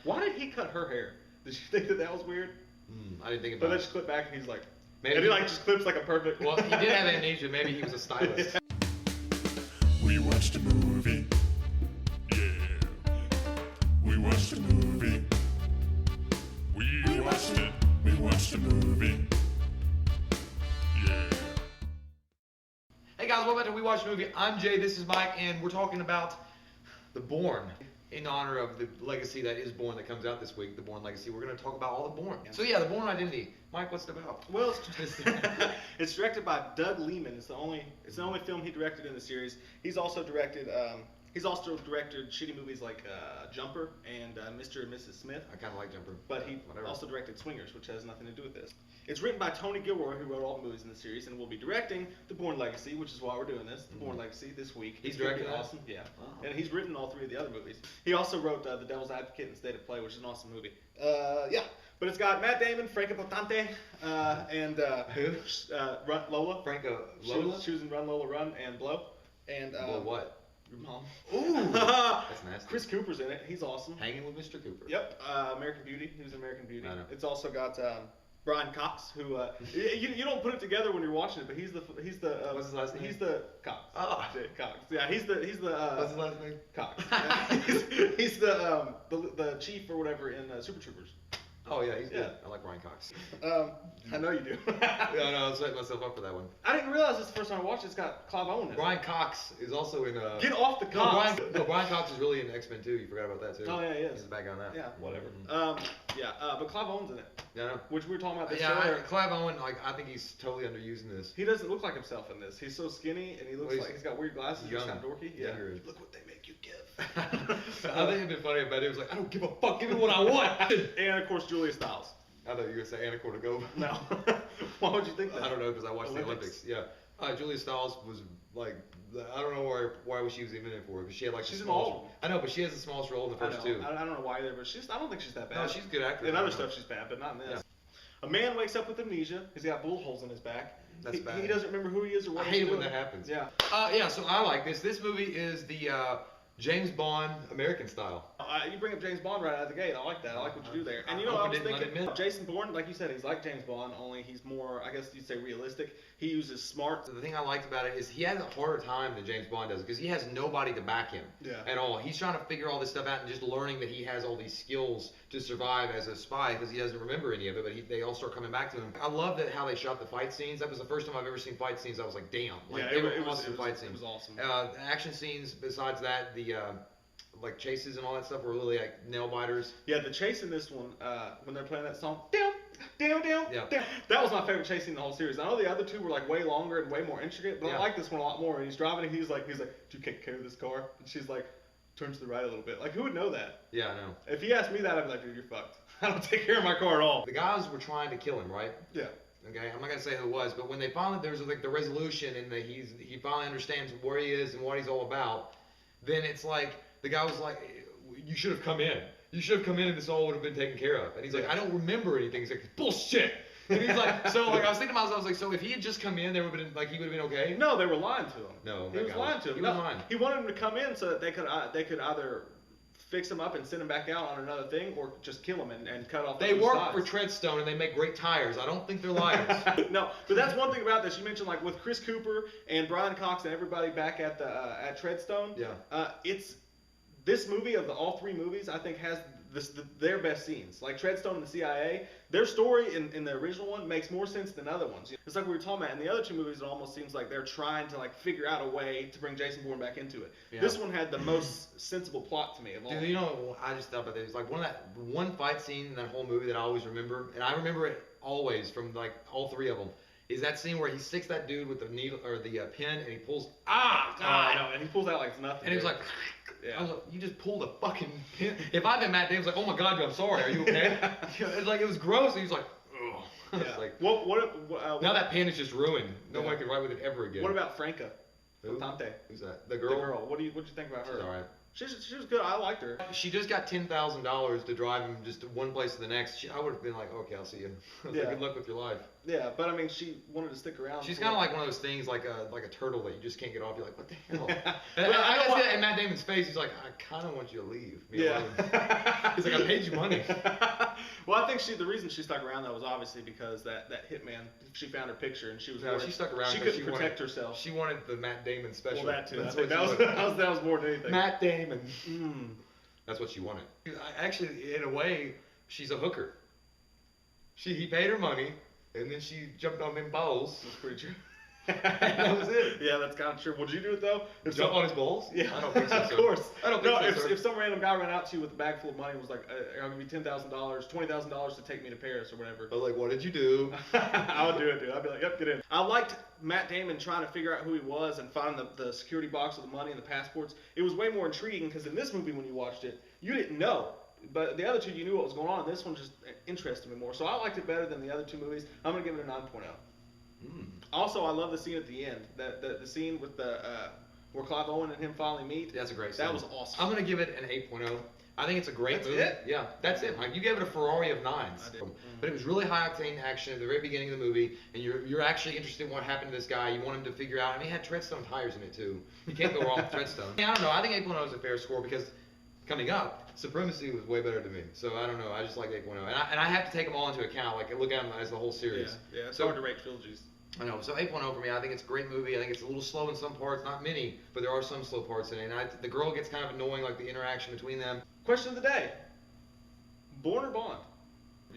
Why did he cut her hair? Did you think that was weird? I didn't think But about then it. just clip back and he's like, Maybe and he like just clips like a perfect. Well, he did have amnesia. Maybe he was a stylist. We watched a movie. Yeah. We watched a movie. We watched it. We watched a movie. Yeah. Hey guys, welcome back to We Watch a Movie. I'm Jay, this is Mike, and we're talking about the Bourne. In honor of the legacy that is Bourne that comes out this week, the Bourne legacy. We're going to talk about all the Bourne. So yeah, the Bourne Identity. Mike, what's it about? Well, it's directed by Doug Liman. It's the only film he directed in the series. He's also directed shitty movies like Jumper and Mr. and Mrs. Smith. I kind of like Jumper. But he also directed Swingers, which has nothing to do with this. It's written by Tony Gilroy, who wrote all the movies in the series, and will be directing the Bourne Legacy, which is why we're doing this. The Bourne Legacy this week. He's directing that? Awesome. Yeah. Oh. And he's written all three of the other movies. He also wrote The Devil's Advocate and State of Play, which is an awesome movie. Yeah. But it's got Matt Damon, Franco Potente, and Lola. Franco Lola? Choose and Run, Lola, Run, and Blow. And Well, what? your mom. Ooh, that's nasty. Chris Cooper's in it. He's awesome. Hanging with Mr. Cooper. Yep. American Beauty. He was in American Beauty. I know. It's also got Brian Cox, who you don't put it together when you're watching it, but he's the What's his last name? He's the Cox. Oh. Jay Cox. Yeah, he's the What's his last name? Cox. he's the chief or whatever in Super Troopers. Oh yeah, he's good. Yeah. I like Brian Cox. I know you do. Yeah, no, I was setting myself up for that one. I didn't realize this the first time I watched it. It's got Clive Owen in it. Brian Cox is also in. Get off the No, Cox. Brian Cox is really in X-Men too. You forgot about that too. Oh yeah, he is. He's the bad guy on that. Yeah. Whatever. But Clive Owen's in it, Yeah, I know. which we were talking about this Yeah, earlier. Clive Owen, like I think he's totally underused in this. He doesn't look like himself in this. He's so skinny, and he looks Well, he's like he's got weird glasses. young, He's kind of dorky. Yeah. younger. Look what they make you give. I think it'd been funny if Betty was like, I don't give a fuck, give me what I want. And of course, Julia Stiles. I thought you were gonna say Anna Kournikova. No. Why would you think that? I don't know because I watched the Olympics. Yeah. Julia Stiles was like, I don't know why she was even in it for, because she had like She's the in all of smallest. them. I know, but she has the smallest role in the first two. I don't know why either, but I don't think she's that bad. No, she's a good actress. In other stuff, she's bad, but not in this. Yeah. A man wakes up with amnesia. He's got bullet holes in his back. That's bad. He doesn't remember who he is or what I he's hate it when doing. that happens. Yeah. Yeah, so I like this. This movie is the James Bond American style. You bring up James Bond right out of the gate. I like that. I like what you do there. And you know, I I was didn't let thinking, him in. Jason Bourne, like you said, he's like James Bond, only he's more, I guess you'd say, realistic. He uses smart. So the thing I liked about it is he has a harder time than James Bond does because he has nobody to back him at all. He's trying to figure all this stuff out and just learning that he has all these skills to survive as a spy because he doesn't remember any of it, but they all start coming back to him. I love that how they shot the fight scenes. That was the first time I've ever seen fight scenes. I was like, damn. Like, they were awesome fight scenes. It was awesome. Action scenes, besides that, the like chases and all that stuff were really like nail biters. Yeah, the chase in this one, when they're playing that song, down, Yeah. down. That was my favorite chase scene in the whole series. I know the other two were like way longer and way more intricate, but Yeah. I like this one a lot more. And he's driving and he's like, do you take care of this car? And she's like, turns to the right a little bit. Like, who would know that? Yeah, I know. If he asked me that, I'd be like, dude, you're fucked. I don't take care of my car at all. The guys were trying to kill him, right? Yeah. Okay, I'm not gonna say who it was, but when they finally there's like the resolution and he finally understands where he is and what he's all about, then it's like the guy was like, you should have come in. You should have come in and this all would have been taken care of. And he's like, I don't remember anything. He's like, bullshit. And he's like, so like I was thinking to myself, I was like, so if he had just come in, there would have been like he would have been okay. No, they were lying to him. No, he was lying to him. He was lying. He wanted him to come in so that they could either fix him up and send him back out on another thing, or just kill him and cut off. They work for Treadstone and they make great tires. I don't think they're liars. No, but that's one thing about this. You mentioned like with Chris Cooper and Brian Cox and everybody back at the at Treadstone. Yeah. It's this movie of all three movies, I think, has their best scenes. Like Treadstone and the CIA, their story in the original one makes more sense than other ones. It's like we were talking about in the other two movies. It almost seems like they're trying to like figure out a way to bring Jason Bourne back into it. Yeah. This one had the most sensible plot to me of all. Dude, you know, I just thought about this. Like one fight scene in that whole movie that I always remember, and I remember it always from like all three of them, is that scene where he sticks that dude with the needle or the pin and he pulls. God! I know, and he pulls out like it's nothing. And he was like, yeah. I was like, you just pulled a fucking pin. If I'd been Matt Damon, like, oh my god, dude, I'm sorry. Are you okay? It's like it was gross. And he was like, ugh. Yeah. It's like, what now that pin is just ruined. Nobody can write with it ever again. What about Franca? Who? Potente. Who's that? The The girl. girl. What'd you think about her? She's alright. She was good. I liked her. She just got $10,000 to drive him just to one place to the next. I would have been like, okay, I'll see you. Yeah. Good luck with your life. Yeah, but I mean, she wanted to stick around. She's kind of like one of those things, like a turtle that you just can't get off. You're like, what the hell? And Well, I know see what- that in Matt Damon's face. He's like, I kind of want you to leave. Me Yeah. alone." He's like, I paid you money. Well, I think the reason she stuck around though was obviously because that hitman. She found her picture and she was. No, worried. she stuck around She 'cause couldn't she protect wanted- herself. She wanted the Matt Damon special. Well, that too. I That's think what that she was, wanted. that was more than anything. Matt Damon. Mm. That's what she wanted. Actually, in a way, she's a hooker. He paid her money, and then she jumped on them balls. That's pretty true. That was it. Yeah, that's kind of true. Would you do it though? Jump on his balls? Yeah, I don't think so. of sir. course. I don't think no, so, sir. if some random guy ran out to you with a bag full of money and was like, "I'll give you $10,000, $20,000 to take me to Paris or whatever," I was like, what did you do? I would do it, dude. I'd be like, "Yep, get in." I liked Matt Damon trying to figure out who he was and find the security box with the money and the passports. It was way more intriguing because in this movie, when you watched it, you didn't know. But the other two, you knew what was going on. This one just interested me more. So I liked it better than the other two movies. I'm gonna give it a 9.0. Also, I love the scene at the end. The scene with where Clive Owen and him finally meet. That's a great scene. That was awesome. I'm gonna give it an 8.0. I think it's a great That's movie. it? Yeah, that's it, Mike. You gave it a Ferrari of 9s. I did. But it was really high octane action at the very beginning of the movie, and you're actually interested in what happened to this guy. You want him to figure out. I mean, it had Treadstone tires in it too. You can't go wrong with Treadstone. I don't know. I think 8.0 is a fair score because coming up, Supremacy was way better to me. So I don't know. I just like 8.0, and I have to take them all into account. Like look at them as the whole series. Yeah, it's So- hard to rate trilogies. I know. So 8.0 for me. I think it's a great movie. I think it's a little slow in some parts, not many, but there are some slow parts in it. And the girl gets kind of annoying, like the interaction between them. Question of the day: Bourne or Bond?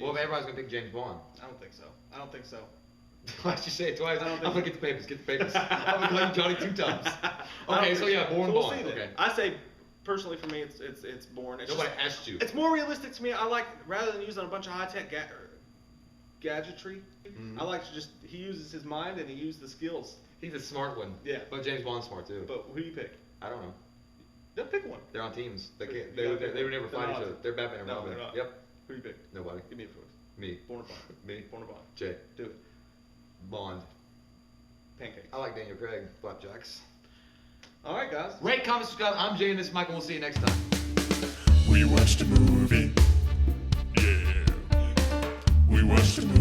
Well, if everybody's gonna pick James Bond. I don't think so. I don't think so. Why'd you say it twice? I don't I'm think gonna get the papers. Get the papers. I'm gonna call you Johnny 2 times. Okay, so yeah, Bourne we'll Bond. see then. Okay. I say personally for me, it's Bourne. It's Nobody just, asked you. it's more realistic to me. I like rather than using a bunch of high tech gadgetry. Mhm. I like to just he uses his mind and he uses the skills. He's a smart one. Yeah. But James Bond's smart too. But who do you pick? I don't know. They'll pick one. They're on teams. They can't. You gotta pick They would one. never They're fight not. each other. They're Batman and No, Robin. they're not. Yep. Who do you pick? Nobody. Give me a choice. Me. Bourne or Bond? Me. Bourne or Bond? Jay. Do it. Bond. Pancakes. I like Daniel Craig. Flapjacks. All right, guys. Rate, comment, subscribe. I'm Jay and this is Michael. We'll see you next time. We watched a movie. Yeah. We watched a movie.